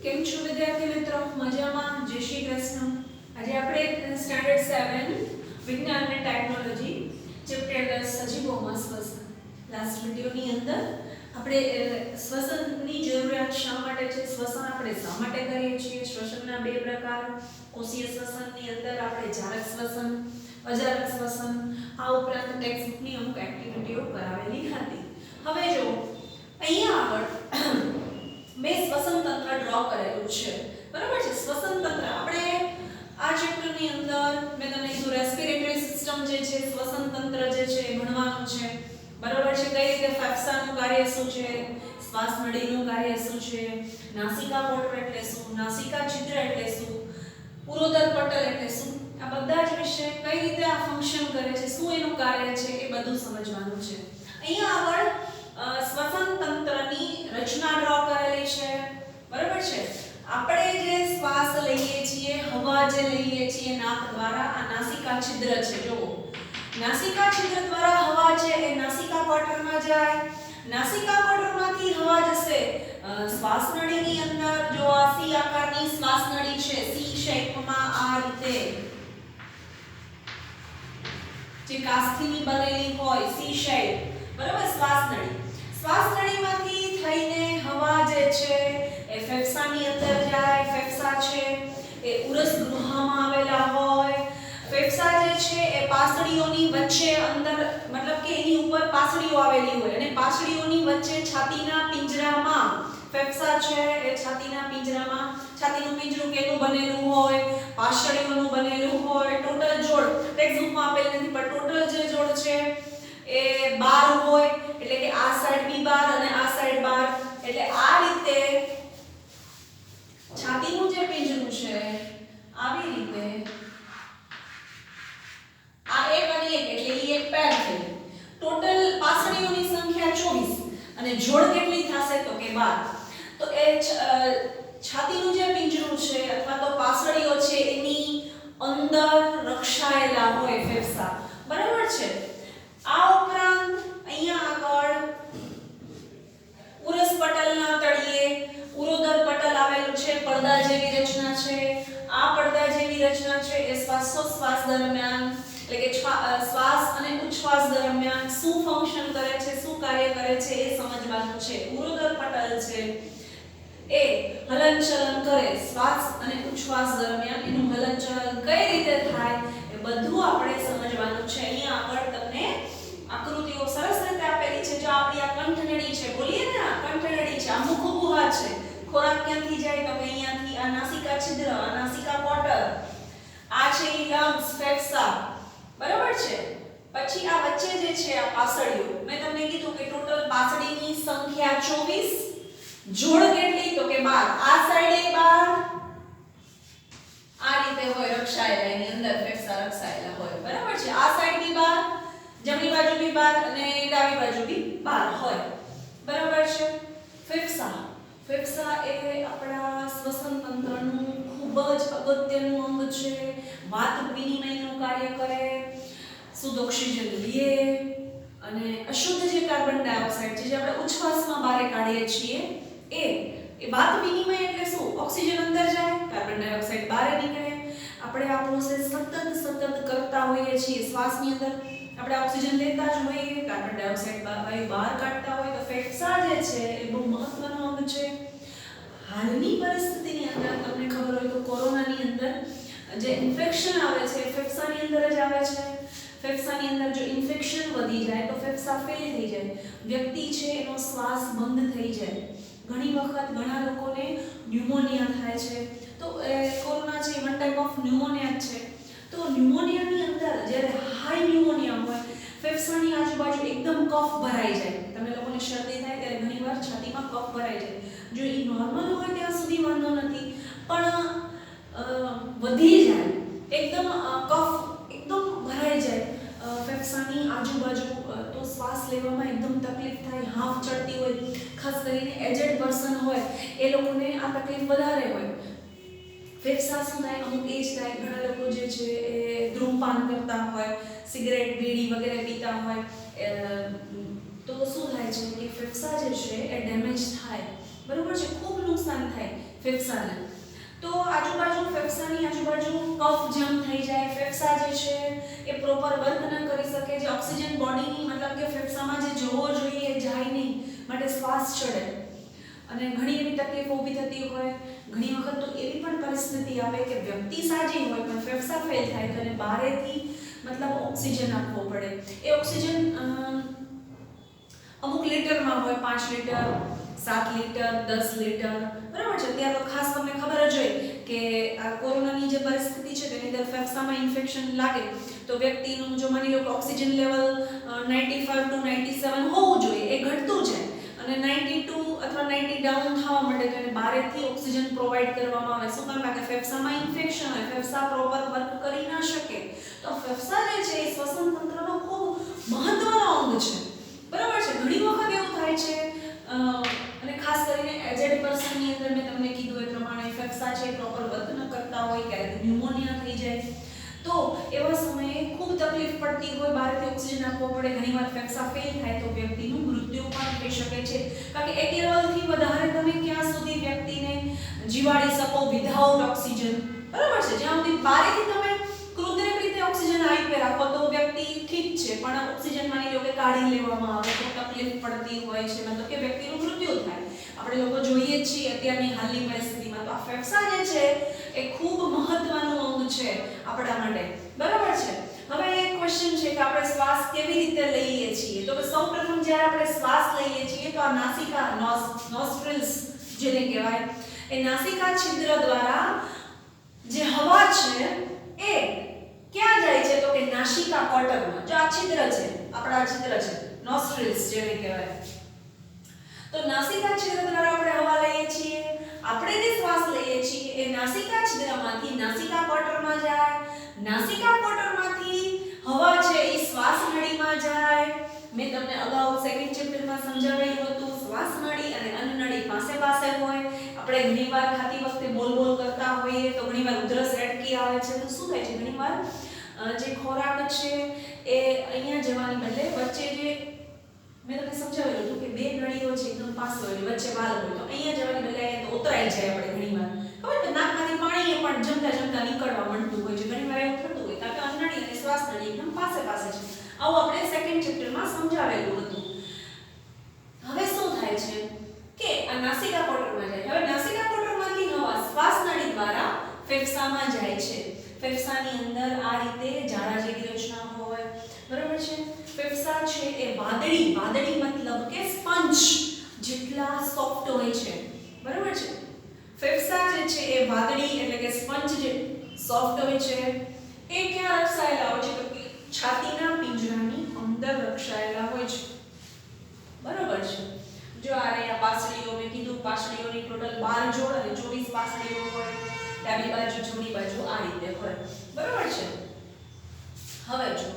કેમ છો વિદ્યાર્થી મિત્રો? મજામાં? જય શ્રી કૃષ્ણ. આજે આપણે સ્ટાન્ડર્ડ 7 વિજ્ઞાન અને ટેકનોલોજી ચેપ્ટર 10 સજીવોમાં શ્વસન. લાસ્ટ વિડિયોની અંદર આપણે શ્વસનની જરૂરિયાત શા માટે છે, શ્વસન આપણે શા માટે કરીએ છીએ, શ્વસનના બે પ્રકાર, કોષીય શ્વસનની અંદર આપણે જારક શ્વસન, અજારક શ્વસન, આ ઉપરાંત ટેક્સ્ટબુકની અમુક એક્ટિવિટીઓ કરાવેલી હતી. હવે જો અહીંયા આગળ મેં શ્વસન તંત્ર ડ્રો કરેલું છે, બરાબર છે. શ્વસન તંત્ર આપણે આ ચેપ્ટરની અંદર મેં તમને કીધું રેસ્પિરેટરી સિસ્ટમ જે છે, શ્વસન તંત્ર જે છે એ ભણવાનું છે, બરાબર છે. કઈ રીતે ફેફસાનું કાર્ય શું છે, શ્વાસ નળીનું કાર્ય શું છે, નાસિકા કોટર એટલે શું, નાસિકા છિદ્ર એટલે શું, ઉરોદર પટલ એટલે શું, આ બધા જ વિશે કઈ રીતે આ ફંક્શન કરે છે, શું એનું કાર્ય છે, એ બધું સમજવાનું છે. અહીંયા આગળ શ્વસન તંત્રની રચના ડ્રો કરેલી છે, બરાબર છે. આપણે જે શ્વાસ લઈએ છીએ, હવા જે લઈએ છીએ નાક દ્વારા, આ નાસિકા છિદ્ર છે. જુઓ, નાસિકા છિદ્ર દ્વારા હવા છે એ નાસિકા કોટરમાં જાય, નાસિકા કોટરમાંથી હવા જશે શ્વાસ નળીની અંદર. જો આ સી આકારની શ્વાસ નળી છે, સી શેપમાં આ રીતે જે કાસ્થીની બનેલી હોય, સી શેપ, બરાબર. શ્વાસ નળી, શ્વાસ નળીમાંથી થઈને હવા જે છે એ ફેફસાની અંદર જાય. ફેફસા છે એ ઉરસ ગૃહમાં આવેલા હોય. ફેફસા જે છે એ પાસળીઓની વચ્ચે અંદર, મતલબ કે એની ઉપર પાસળીઓ આવેલી હોય અને પાસળીઓની વચ્ચે છાતીના પિંજરામાં ફેફસા છે એ છાતીના પિંજરામાં. છાતીનું પિંજરું કેનું બનેલું હોય? પાસળીઓનું બનેલું હોય. ટોટલ જોડ ટેક્સ્ટબુકમાં આપેલ નથી, પણ ટોટલ જે જોડ છે એ 12 હોય, એટલે કે આ સાઈડ બી 12 અને આ સાઈડ 12, એટલે આ રીતે છાતીનું જે પિંજરું છે આવી રીતે આ એક અને એક, એટલે ઈ એક પેર થઈ. ટોટલ પાસળીઓની સંખ્યા 24 અને જોડ કેટલી થશે તો કે 12. તો એ છાતીનું જે પિંજરું છે અથવા તો પાસળીઓ છે એની અંદર રક્ષાયેલા હોય ફેફસા, બરાબર છે. આ ઉપરાંત અહીંયા આગળ ઉરસ પટલના તળિયે ઉરોદર પટલ આવેલું છે, પડદા જેવી રચના છે. આ પડદા જેવી રચના છે એ શ્વાસોચ્છ્વાસ દરમિયાન, એટલે કે શ્વાસ અને ઉચ્છ્વાસ દરમિયાન શું ફંક્શન કરે છે, શું કાર્ય કરે છે એ સમજવાનું છે. ઉરોદર પટલ છે એ હલનચલન કરે શ્વાસ અને ઉચ્છ્વાસ દરમિયાન, એનું હલનચલન કઈ રીતે થાય એ બધું આપણે સમજવાનું છે. અહીંયા આગળ તમને આકૃતિઓ સરસ રીતે આપેલી છે. જો આપણી આ કંઠનળી છે, બોલીએ ને આ કંઠનળી છે, આ મુખ ગુહા છે. ખોરાક ક્યાંથી જાય તો કે અહીંયાથી. આ નાસિકા છિદ્ર, આ નાસિકા કોટર, આ છે ઈ લંગ્સ, ફેફસા, બરાબર છે. પછી આ વચ્ચે જે છે આ પાસળીઓ, મેં તમને કીધું કે ટોટલ પાસળીની સંખ્યા 24, જોડ કેટલી તો કે 12. આ સાઈડે 12 આ રીતે હોય રક્ષાયેલા, એની અંદર ફેફસા રક્ષાયેલા હોય, બરાબર છે. આ સાઈડ બી 12, જમણી બાજુ બી 12 અને ડાબી બાજુ બી 12 હોય, બરાબર છે. ફેફસા, ફેફસા એ આપણા શ્વસન તંત્રનું ખૂબ જ અગત્યનું અંગ છે. વાત વિનિમયનું કાર્ય કરે, શુદ્ધ ઓક્સિજન લે અને અશુદ્ધ જે કાર્બન ડાયોક્સાઇડ છે જે આપણે ઉચ્છ્વાસમાં બહાર કાઢીએ છીએ એ વાત વિનિમય એટલે શું? ઓક્સિજન અંદર જાય, કાર્બન ડાયોક્સાઇડ બહાર નીકળે. આપણે આ પ્રોસેસ સતત કરતા હોઈએ છીએ. શ્વાસની અંદર આપણે ઓક્સિજન લેતા જ હોઈએ, કાર્બન ડાયોક્સાઇડ વાયુ બહાર કાઢતા હોય. તો ફેફસા જે છે એ બહુ મહત્વનો અંગ છે. હાલની પરિસ્થિતિની અંદર તમને ખબર હોય તો કોરોનાની અંદર જે ઇન્ફેક્શન આવે છે ફેફસાની અંદર જ આવે છે. ફેફસાની અંદર જો ઇન્ફેક્શન વધી જાય તો ફેફસા ફેલ થઈ જાય, વ્યક્તિ છે એનો શ્વાસ બંધ થઈ જાય. ઘણી વખત ઘણા લોકોને ન્યુમોનિયા થાય છે. તો કોરોના છે વન ટાઈપ ઓફ ન્યુમોનિયા છે. તો ન્યુમોનિયાની અંદર જ્યારે હાઈ ન્યુમોનિયા હોય, ફેફસાની આજુબાજુ એકદમ કફ ભરાઈ જાય. તમે લોકોને શરદી થાય ત્યારે ઘણીવાર છાતીમાં કફ ભરાઈ જાય. જો એ નોર્મલ હોય ત્યાં સુધી વાંધો નથી, પણ વધી જાય, એકદમ કફ એકદમ ભરાઈ જાય ફેફસાની આજુબાજુ, તો શ્વાસ લેવામાં એકદમ તકલીફ થાય, હાંફ ચડતી હોય. ખાસ કરીને એજેડ પર્સન હોય એ લોકોને આ તકલીફ વધારે હોય. ફેફસા શું થાય, અમુક એજ થાય, ઘણા લોકો જે છે એ ધૂમ્રપાન કરતા હોય, સિગરેટ, બીડી વગેરે પીતા હોય, તો શું થાય છે કે ફેફસા જે છે એ ડેમેજ થાય, બરોબર છે, ખૂબ નુકસાન થાય. ફેફસાને. તો આજુબાજુ ફેફસાની આજુબાજુ કફ જમ થઈ જાય, ફેફસા જે છે એ પ્રોપર વર્ક ન કરી શકે, જે ઓક્સિજન બોડીની મતલબ કે ફેફસામાં જે જવો જોઈએ એ જાય નહીં, માટે શ્વાસ ચડે અને ઘણી એવી તકલીફો ઊભી થતી હોય. ઘણી વખત તો એવી પણ પરિસ્થિતિ આવે કે વ્યક્તિ સાજી હોય પણ ફેફસા ફેલ થાય તો એને બહારેથી મતલબ ઓક્સિજન આપવો પડે. એ ઓક્સિજન અમુક લીટરમાં હોય, 5 લીટર, 7 લીટર, 10 લીટર, બરાબર છે. ત્યાં તો ખાસ તમને ખબર જ હોય કે આ કોરોનાની જે પરિસ્થિતિ છે તેની અંદર ફેફસામાં ઇન્ફેક્શન લાગે તો વ્યક્તિનું જો માની લો કે ઓક્સિજન લેવલ 95 to 97 હોવું જોઈએ, એ ઘટતું જાય અને 92 અથવા 90 ડાઉન થવા માટે તો એને બહારથી ઓક્સિજન પ્રોવાઈડ કરવામાં આવે. શું કામ કે ફેફસામાં ઇન્ફેક્શન હોય, ફેફસા પ્રોપર વર્ક કરી ના શકે. તો ફેફસા જે છે એ શ્વસન તંત્રનો ખૂબ મહત્વનો અંગ છે, બરાબર છે. ઘણી વખત એવું થાય છે અને ખાસ કરીને એજેડ પર્સનની અંદર મેં તમને કીધું એ પ્રમાણે ફેફસા છે પ્રોપર વર્ક ન કરતા હોય, ક્યારેક ન્યુમોનિયા થઈ જાય તો એવા સમયે ખૂબ તકલીફ પડતી હોય, બહારથી ઓક્સિજન આપવો પડે. ઘણીવાર ફેફસા ફેલ થાય તો વ્યક્તિનું મૃત્યુ પણ થઈ શકે છે. કારણ કે એક લેવલથી વધારે તમે ક્યાં સુધી વ્યક્તિને જીવાડી શકો વિધાઉટ ઓક્સિજન, બરાબર છે. જ્યાં સુધી બહારથી તમે કૃત્રિમ રીતે ઓક્સિજન આપી રાખો તો વ્યક્તિ ઠીક છે, પણ ઓક્સિજન માની લો કે કાઢી લેવામાં આવે તો તકલીફ પડતી હોય છે, મતલબ કે વ્યક્તિનું મૃત્યુ થાય. આપણે લોકો જોઈએ છીએ અત્યારની હાલની પરિસ્થિતિમાં. તો આ ફેફસા જે છે એ ખૂબ મહત્વનું અંગ છે આપણા માટે, બરાબર છે. હવે એક ક્વેશ્ચન છે કે આપણે શ્વાસ કેવી રીતે લઈએ છીએ? તો સૌપ્રથમ જ્યારે આપણે શ્વાસ લઈએ છીએ તો આ નાસિકા નોસ્ટ્રિલ્સ જેને કહેવાય એ નાસિકા છિદ્ર દ્વારા જે હવા છે એ ક્યાં જાય છે તો કે નાસિકા કોટરમાં. જો આ છિદ્ર છે, આપણા છિદ્ર છે નોસ્ટ્રિલ્સ જેને કહેવાય. તો નાસિકા છિદ્ર દ્વારા આપણે હવા લઈએ છીએ. આપણે જે શ્વાસ લઈએ છીએ એ નાસિકા છિદ્રમાંથી નાસિકા કોટરમાં જાય. નાસિકા કોટરમાંથી હવા છે એ શ્વાસ નળીમાં જાય. મેં તમને અગાઉ સેકન્ડ ચેપ્ટરમાં સમજાવેલું હતું શ્વાસ નળી અને અન્ન નળી પાસે પાસે હોય. આપણે ઘણીવાર ખાતી વખતે બોલ કરતા હોઈએ તો ઘણીવાર ઉધરસ એટકી આવે છે તો શું થાય છે ઘણીવાર જે ખોરાક છે એ અહીંયા જવાની બદલે વચ્ચે જે મેં તમને સમજાવેલું હતું કે બે નળીઓ છે એકદમ પાસે હોય વચ્ચે વાલ હોય તો અહીંયા જવાની બદલે અહીંયા તો ઉતરાઈ જાય. આપણે ઘણીવાર ખબર છે નાકમાંથી પાણી પણ જમતા નીકળવા માંડતું હોય છે. ઘણીવાર એવું થતું હોય કારણ કે અન્ન નળી અને શ્વાસ નળી એકદમ પાસે પાસે છે. આવું આપણે સેકન્ડ ચેપ્ટરમાં સમજાવેલું હતું. હવે શું થાય છે કે આ નાસિકા કોટરમાં જાય. હવે નાસિકા કોટરમાંથી હવા શ્વાસ નળી દ્વારા ફેફસામાં જાય છે. ફેફસાની અંદર આ રીતે જાળા જેવી રચના હોય, બરાબર છે. ફેફસા છે એ વાદળી મતલબ કે સ્પંજ જેટલા સોફ્ટ હોય છે, બરાબર છે. ફેફસા જે છે એ વાદળી એટલે કે સ્પંજ જે સોફ્ટ હોય છે એ ક્યાં રક્ષાયેલા હોય છે તો કે છાતીના પિંજરાની અંદર રક્ષાયેલા હોય છે, બરાબર છે. જો આ રહ્યા પાસળીઓ, મેં કીધું પાસળીઓની ટોટલ 12 જોડ અને 24 પાસળીઓ હોય. ડાબી બાજુ જમણી બાજુ આ રીતે હોય, બરાબર છે. હવે જો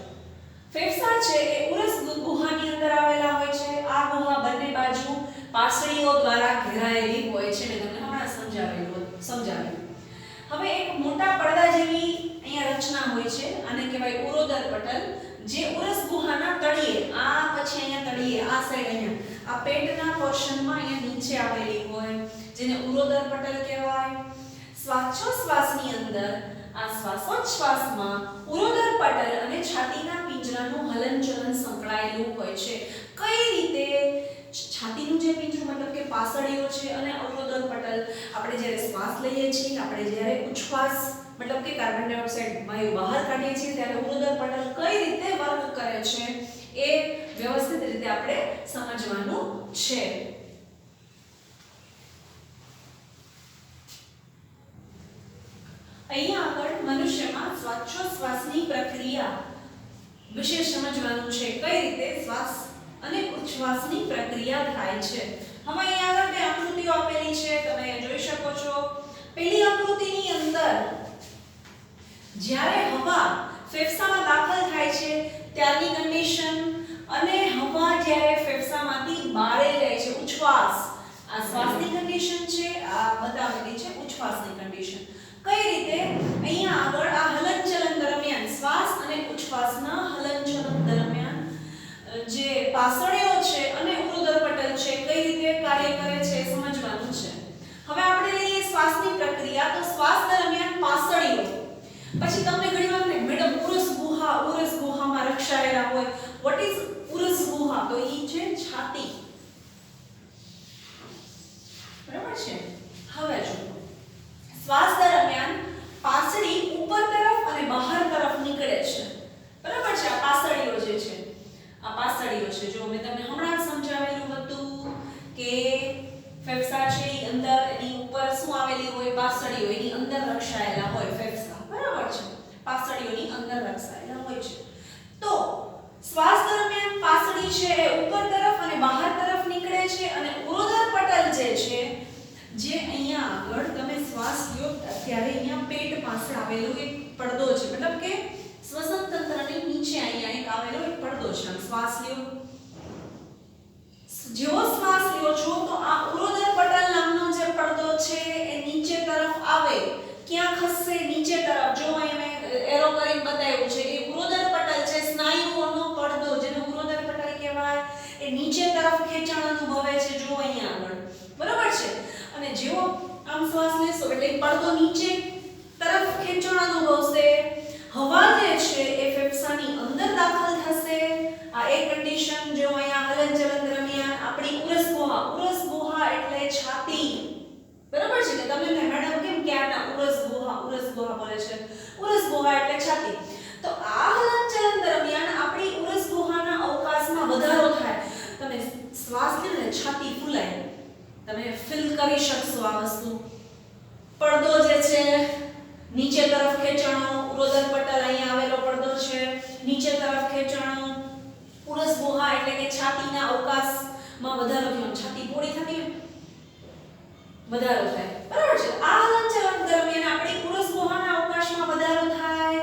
ફેફસા છે એ ઉરસ ગુહાની અંદર આવેલા હોય છે. આ ગુહા બંને બાજુ પાસળીઓ દ્વારા ઘેરાયેલી હોય છે. મેં તમને હમણાં સમજાવ્યું. હવે એક મોટા પડદા જેવી અહીંયા રચના હોય છે, આને કહેવાય ઉરોદર પટલ, જે ઉરસ ગુહાના તળિયે આ પછી અહીંયા તળિયે આ સાઈડ અહીંયા આ પેટના પોર્શનમાં અહીંયા નીચે આવેલી હોય જેને ઉરોદર પટલ કહેવાય. શ્વાસોચ્છ્વાસની અંદર આ શ્વાસોચ્છ્વાસમાં ઉરોદર પટલ અને છાતીના પિંજરાનું હલનચલન સંકળાયેલું હોય છે. કઈ રીતે? છાતીનું જે પિંજરું મતલબ કે પાસળીઓ છે અને ઉરોદર પટલ આપણે જ્યારે શ્વાસ લઈએ છીએ, આપણે જ્યારે ઉચ્છ્વાસ મતલબ કે કાર્બન ડાયોક્સાઇડ વાયુ બહાર કાઢીએ છીએ ત્યારે ઉરોદર પટલ કઈ રીતે વર્ક કરે છે એ વ્યવસ્થિત રીતે આપણે સમજવાનું છે. અહીંયા આગળ મનુષ્યમાં શ્વાસોચ્છ્વાસની પ્રક્રિયા વિશે સમજવાનું છે, કઈ રીતે શ્વાસ અને ઉચ્છ્વાસની પ્રક્રિયા થાય છે. હવે અહીંયા આગળ બે આકૃતિઓ આપેલી છે, તમે જોઈ શકો છો. પહેલી આકૃતિની અંદર જ્યારે હવા ફેફસામાં દાખલ થાય છે ત્યારની કન્ડિશન અને હવા જ્યારે ફેફસામાંથી બહાર જાય છે ઉચ્છ્વાસ, આ શ્વાસની કન્ડિશન છે, આ બતાવેલી છે ઉચ્છ્વાસની કન્ડિશન. કઈ રીતે? અહીંયા આગળ આ હલનચલન દરમિયાન શ્વાસ અને ઉચ્છ્વાસના હલનચલન દરમિયાન જે પાસળીઓ છે અને ઉરોદર પટલ છે કઈ રીતે કાર્ય કરે છે સમજવાનું છે. હવે આપણે લઈએ શ્વાસ પછી તમને ઘણીવાર ને મેડમ ઉરસ ગુહામાં રક્ષાયેલા હોય. વોટ ઇઝ ઉરસ ગુહા? તો ઈ છે છાતી. બરાબર છે. હવે જો શ્વાસ દરમિયાન પાસળી ઉપર તરફ અને બહાર તરફ નીકળે છે. બરાબર છે. આ પાસળીઓ જે છે, આ પાસળીઓ છે. જો મેં તમને હમણાં જ સમજાવેલું હતું કે ફેફસા છે ઈ અંદર, એની ઉપર શું આવેલી હોય? પાસળીઓ. એની અંદર રક્ષાયેલા હોય ફેફસા. બરાબર છે. પાસળીઓની અંદર રક્ષાયેલા હોય છે. તો શ્વાસ દરમિયાન પાસળી છે એ ઉપર તરફ અને બહાર તરફ નીકળે છે અને ઉરોદર પટલ જે છે, જે અહીંયા આગળ તમે શ્વાસ લ્યો ત્યારે અહીંયા પેટ પાસે આવેલો એક પડદો છે, મતલબ કે શ્વસન તંત્રની નીચે અહીંયા એક આવેલો એક પડદો છે. શ્વાસ લ્યો, જેવો શ્વાસ લ્યો છો તો આ ઉરોદર પટલ નામનો જે પડદો છે એ નીચે તરફ આવે. ક્યાં ખસશે? નીચે તરફ. જો અહીંયા મેં એરો કરીને બતાવ્યું છે, એ ઉરોદર પટલ છે, સ્નાયુઓનો પડદો, જેને ઉરોદર પટલ કહેવાય. એ નીચે તરફ ખેંચાણ અનુભવે છે. જો અહીંયા આગળ. બરાબર છે. અને જેવો આમ શ્વાસ લેશો એટલે પડદો નીચે તરફ ખેંચાણ અનુભવશે. હવા જે છે એ ફેફસાની અંદર દાખલ થશે. આ એક કન્ડિશન. જો અહીંયા હલનચલન દરમિયાન આપણી ઉરસ ગુહા એટલે છાતી. બરાબર છે. કે તમે મેડમ કેમ ક્યારના ઉરસ ગુહા બોલે છે? ઉરસ ગુહા એટલે છાતી. તો આ હલનચલન દરમિયાન આપણી ઉરસ ગુહાના અવકાશમાં વધારો થાય. તમે શ્વાસ લો ને છાતી ફૂલાય. તમે ફીલ કરી શકશો આ વસ્તુ. પડદો જે છે નીચે તરફ ખેંચાણો, ઉરોદર પટલ અહીંયા આવેલો પડદો છે, નીચે તરફ ખેંચાણો. ઉરસ ગુહા એટલે કે છાતીના અવકાશમાં વધારો થયો. છાતી પોળી થતી વધારો થાય. બરાબર છે. આ હલનચલન દરમિયાન આપણી ઉરસ ગુહાના અવકાશમાં વધારો થાય.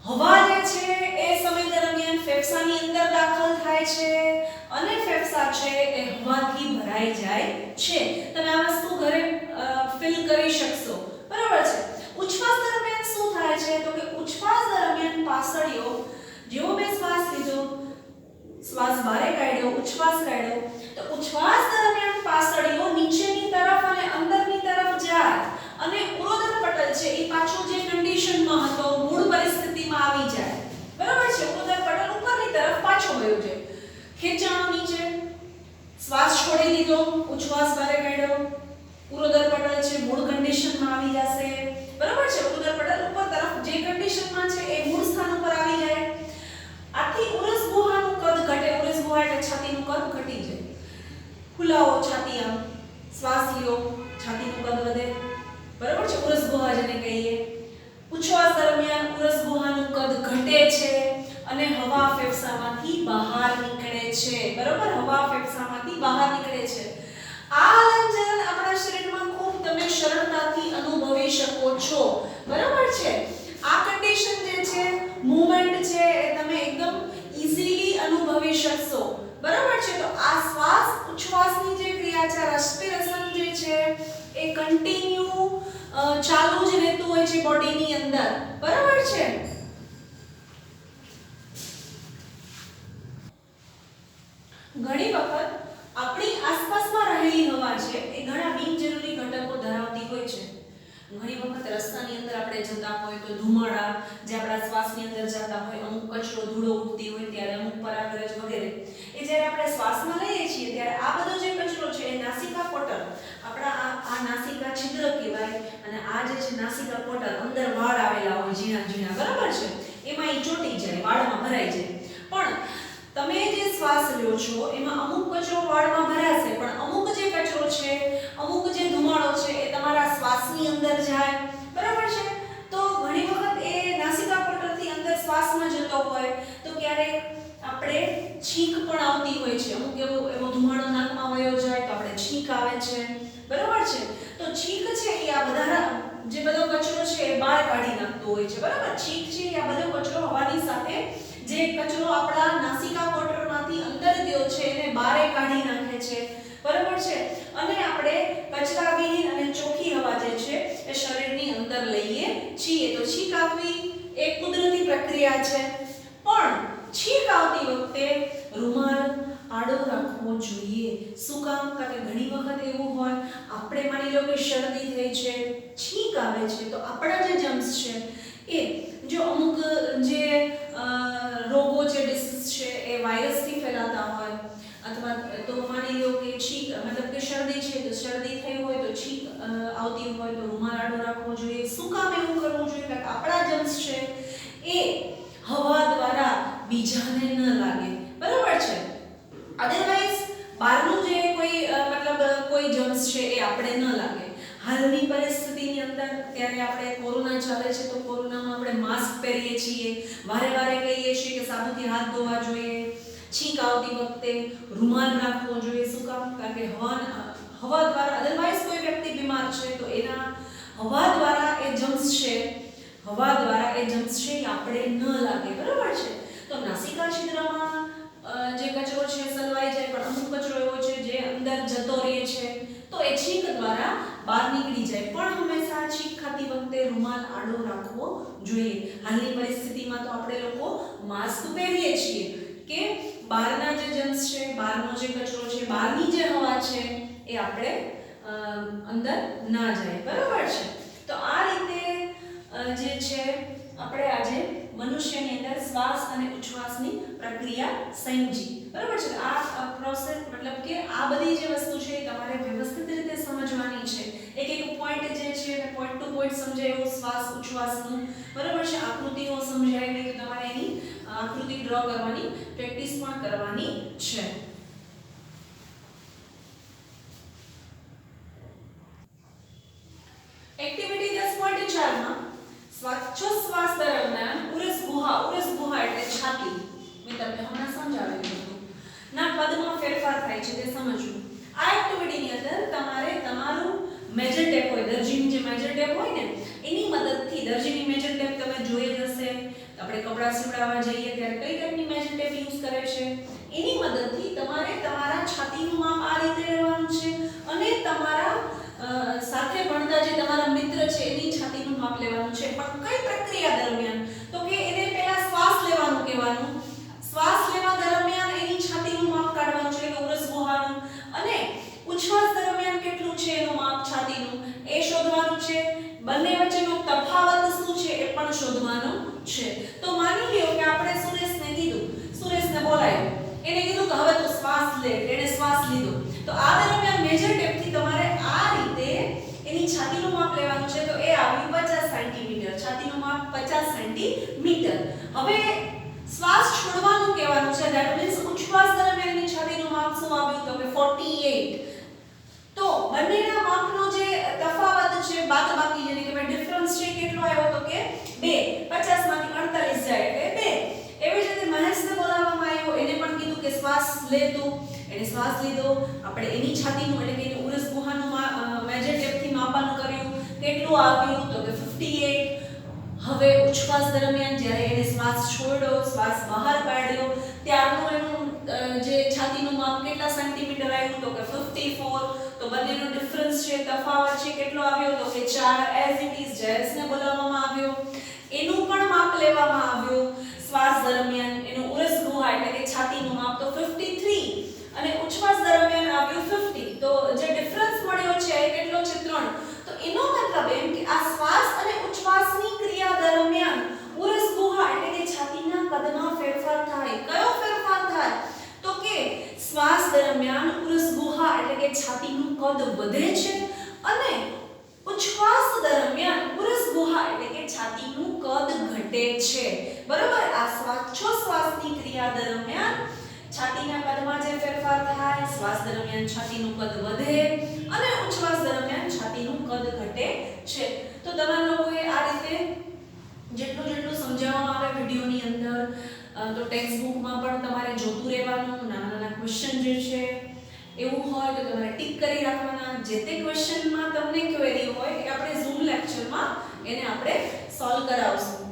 હવા જે છે એ સમય દરમિયાન ફેફસાની અંદર દાખલ થાય છે અને ફેફસા છે એ હવાથી ભરાઈ જાય છે. તમે આ વસ્તુ ઘરે ફીલ કરી શકશો. બરાબર છે. ઉચ્છ્વાસ દરમિયાન શું થાય છે? તો કે ઉચ્છ્વાસ દરમિયાન પાસળીઓ, જેવો મેં શ્વાસ લીધો, શ્વાસ બહાર કાઢ્યો, ઉચ્છ્વાસ કાઢ્યો, તો ઉચ્છ્વાસ દરમિયાન પાસળીઓ નીચેની તરફ અને અંદરની તરફ જાય અને ઉરોદર પટલ છે એ પાછો જે કન્ડિશનમાં હતો મૂળ પરિસ્થિતિમાં આવી જાય. બરાબર છે. ઉરોદર પટલ ઉપરની તરફ પાછો વયો જાય. ખેંચાણો નીચે, શ્વાસ છોડી દીધો, ઉચ્છ્વાસ બહાર કાઢ્યો, ઉરોદર પટલ છે મૂળ કન્ડિશનમાં આવી જશે. બરાબર છે. ઉરોદર પટલ ઉપર તરફ જે કન્ડિશનમાં છે એ મૂળ સ્થાન ઉપર આવી જાય. આથી ઉરસ ગુહાનું કદ ઘટે. ઉરસ ગુહા એટલે છાતીનું કદ ઘટી જાય. ફૂલાવો છાતી, આમ શ્વાસ લ્યો, છાતીનું કદ વધે. બરાબર છે. ઉરસ ગુહા જેને કહીએ. ઉચ્છ્વાસ દરમિયાન ઉરસ ગુહાનું કદ ઘટે છે અને હવા ફેફસામાંથી બહાર નીકળે છે. બરાબર. હવા ફેફસામાંથી બહાર નીકળે છે. આ હલનચલન આપણા શરીરમાં ખૂબ તમે સરળતાથી અનુભવી શકો છો. બરાબર છે. આ કન્ડિશન જે છે, મૂવમેન્ટ છે, એ તમે એકદમ ઈઝીલી અનુભવી શકશો. બરાબર છે. તો આ શ્વાસ ઉચ્છ્વાસની જે ક્રિયા છે, રેસ્પિરેશન જે છે એ કન્ટિન્યુ ચાલુ જ રહેતું હોય છે બોડીની અંદર. બરાબર છે. ઘણી વખત આપણી આસપાસમાં રહેલી હવા છે એ ઘણા બિનજરૂરી ઘટકો ધરાવતી હોય છે. ઘણી વખત રસ્તાની અંદર આપણે જતા હોય તો ધુમાડા જે આપણા શ્વાસની અંદર જતા હોય, અમુક કચરો ધૂળો ઉડતી હોય ત્યારે, અમુક પરાગરજ વગેરે, એ જ્યારે આપણે શ્વાસમાં લઈએ છીએ ત્યારે આ બધો જે કચરો છે એ નાસિકા પટલ, આપણા આ નાસિકા છિદ્ર કહેવાય, અને આ જે છે નાસિકા પટલ, અંદર વાળ આવેલા હોય ઝીણા ઝીણા. બરાબર છે. એમાં એ ચોંટી જાય, વાળમાં ભરાઈ જાય. પણ તમે જે શ્વાસ લ્યો છો એમાં અમુક કચરો વાળમાં ભરાશે, પણ અમુક જે કચરો છે, અમુક જે ધુમાડો છે એ તમારા શ્વાસની અંદર જાય. બરાબર છે. તો ઘણી વખત એ નાસિકા પટલથી અંદર શ્વાસમાં જતો હોય તો ક્યારેક આપણે છીંક પણ આવતી હોય છે. અમુક એવો ધુમાડો નાકમાં વયો જાય તો આપણે છીંક આવે છે. બરાબર છે. તો છીંક છે એ આ બધા જે બધો કચરો છે એ બહાર કાઢી નાખતો હોય છે. બરાબર. છીંક છે એ આ બધો કચરો હવાની સાથે જે કચરો આપણા નાસિકા પટલમાંથી અંદર ગયો છે એને બહાર કાઢી નાખે છે. બરાબર છે. અને આપણે કચરાવિહીન અને ચોખ્ખી હવા જે છે એ શરીરની અંદર લઈએ છીએ. તો છીંક આવવી એ કુદરતી પ્રક્રિયા છે. પણ છીંક આવતી વખતે રૂમાલ આડો રાખવો જોઈએ. શું કામ? કારણ કે ઘણી વખત એવું હોય, આપણે માની લો કે શરદી થઈ છે, છીંક આવે છે, તો આપણા જે જમ્સ છે એ જો અમુક જે રોગો છે ડિસીઝ છે એ વાયરસથી ફેલાતા હોય અથવા તો માની લો કે છીંક મતલબ કે શરદી છે તો શરદી થઈ હોય તો છીંક આવતી હોય તો રૂમાલ આડો રાખવો જોઈએ. શું કામ એવું કરવું જોઈએ કે આપણા જમ્સ છે એ હવા દ્વારા બીજાને ન લાગે, બરાબર છે. અધરવાઇઝ બહારનું જે કોઈ મતલબ કોઈ જમ્સ છે એ આપણે ન લાગે. હાલની પરિસ્થિતિની અંદર ત્યારે આપણે કોરોના ચાલે છે તો કોરોનામાં આપણે માસ્ક પહેરીએ છીએ, વારે વારે કહીએ છીએ કે સાબુથી હાથ ધોવા જોઈએ, છીંક આવતી વખતે રૂમાલ રાખવો જોઈએ. શું કામ? કારણ કે હવા દ્વારા અધરવાઇઝ કોઈ વ્યક્તિ બીમાર છે તો એના હવા દ્વારા એ જમ્સ છે એ આપણે ન લાગે, બરાબર છે. તો નાસિકા છિદ્રમાં જે કચરો છે સલવાઈ જાય, પણ અમુક કચરો એવો છે જે અંદર જતો રહે છે તો એ છીંક દ્વારા બહાર નીકળી જાય. પણ હંમેશા છીંક ખાતી વખતે રૂમાલ આડો રાખવો જોઈએ. હાલની પરિસ્થિતિમાં તો આપણે લોકો માસ્ક પહેરીએ છીએ કે બહારના જે જમ્સ છે, બહારનો જે કચરો છે, બહારની જે હવા છે એ આપણે અંદર ના જાય, બરાબર છે. તો આ રીતે જે છે આપણે આજે મનુષ્યની અંદર શ્વાસ અને ઉચ્છ્વાસની પ્રક્રિયા સમજી, બરાબર છે. આ પ્રોસેસ મતલબ કે આ બધી જે વસ્તુ છે તમારે વ્યવસ્થિત રીતે સમજવાની છે. એક એક પોઈન્ટ જે છે પોઈન્ટ ટુ પોઈન્ટ સમજાયું શ્વાસ ઉચ્છ્વાસનું, બરાબર છે. આકૃતિઓ સમજાવી તો તમારે એની આકૃતિ ડ્રો કરવાની પ્રેક્ટિસ પણ કરવાની છે. એક્ટિવિટી 10.4 માં શ્વાસોચ્છ્વાસ દરમિયાન ઉરસ ગુહા એટલે છાતી, મેં તમને હમણાં સમજાવ્યું હતું, ના કદમાં ફેરફાર થાય છે તે સમજવું. આ એક્ટિવિટીની અંદર તમારે તમારું મેજર ટેપ હોય, દરજીની જે મેજર ટેપ હોય ને એની મદદથી, દરજીની મેજર ટેપ તમે જોઈ જ હશે, આપણે કપડાં સીવડાવવા જઈએ ત્યારે કઈ ટાઈપની મેજર ટેપ યુઝ કરે છે, એની મદદથી તમારે તમારા છાતીનું માપ આ રીતે લેવાનું છે અને તમારા સાથે ભણતા જે તમારા મિત્ર છે એની છાતીનું માપ લેવાનું છે. પણ કઈ પ્રક્રિયા દરમિયાન? તો કે એને પહેલા શ્વાસ લેવાનું કહેવાનું, શ્વાસ લેવા દરમિયાન એની છાતીનું માપ કાઢવાનું છે કે ઉરસ ગુહાનું, અને ઉચ્છ્વાસ દરમિયાન કેટલું છે એનું માપ છાતીનું એ શોધવાનું છે. બંને વચ્ચેનો તફાવત શું છે એ પણ શોધવાનું છે. તો માની લ્યો કે આપણે સુરેશને બોલાયો, એને કીધું કે હવે તું શ્વાસ લે, એને શ્વાસ લીધો. તો આ દરમિયાન મેજર ટેપથી તમારે આ રીતે એની છાતીનું માપ લેવાનું છે. તો એ આવ્યું 50 સેન્ટીમીટર, છાતીનું માપ 50 સેન્ટીમીટર. હવે શ્વાસ છોડવાનું કહેવાનું છે, ધેટ મીન્સ ઉચ્છ્વાસ દરમિયાન એની છાતીનું માપ શું આવ્યું? તો કે 48. તો બંનેના માપનો જે તફાવત છે, બાદબાકી જેને કહેવાય ડિફરન્સ છે, કેટલો આવ્યો? તો કે 2. 50 માંથી 48 જાય એટલે 2. એવી જ રીતે મહેશને બોલાવવામાં આવ્યો, એને પણ કીધું કે શ્વાસ લે તું, એને શ્વાસ લીધો. આપણે એની છાતીનું એટલે કે એની ઉરસ ગુહાનું મેજર ટેપથી માપવાનું કર્યું, કેટલું આવ્યું? તો કે 58. હવે ઉચ્છ્વાસ દરમિયાન જ્યારે એને શ્વાસ છોડ્યો, શ્વાસ બહાર કાઢ્યો, ત્યારનું એનું જે છાતીનું માપ કેટલા સેન્ટીમીટર આવ્યું? તો કે 54. તો બંનેનો ડિફરન્સ છે, તફાવત છે, કેટલો આવ્યો? તો કે 4. એઝ ઇટ ઇઝ જયેશને બોલાવવામાં આવ્યો, એનું પણ માપ લેવામાં આવ્યું શ્વાસ દરમિયાન, એનું ઉરસ ગુહા એટલે કે છાતીનું માપ તો 53 અને ઉચ્છ્વાસ દરમિયાન આવ્યું 50. તો જે ડિફરન્સ મળ્યો છે એ કેટલો છે? 3. તો એનો મતલબ એમ કે આ શ્વાસ અને ઉચ્છ્વાસની ક્રિયા દરમિયાન ઉરસ ગુહા એટલે કે છાતીના કદમાં ફેરફાર થાય. કયો ફેરફાર થાય? તો કે શ્વાસ દરમિયાન ઉરસ ગુહા એટલે કે છાતીનું કદ વધે છે અને ઉચ્છ્વાસ દરમિયાન ઉરસ ગુહા એટલે કે છાતીનું કદ ઘટે છે, બરાબર. આ શ્વાસોચ્છ્વાસની ક્રિયા દરમિયાન છાતીના કદમાં જે ફેરફાર થાય, શ્વાસ દરમિયાન છાતીનું કદ વધે અને ઉચ્છ્વાસ દરમિયાન છાતીનું કદ ઘટે છે. તો તમારા લોકોએ આ રીતે જેટલું સમજાવવામાં આવે વિડિયોની અંદર, તો ટેક્સ્ટ બુકમાં પણ તમારે જોતું રહેવાનું. નાના ક્વેશ્ચન જે છે એવું હોય તો તમારે ટિક કરી રાખવાના. જે તે ક્વેશ્ચનમાં તમને ક્વેરી હોય એ આપણે ઝૂમ લેક્ચરમાં એને આપણે સોલ્વ કરાવશું.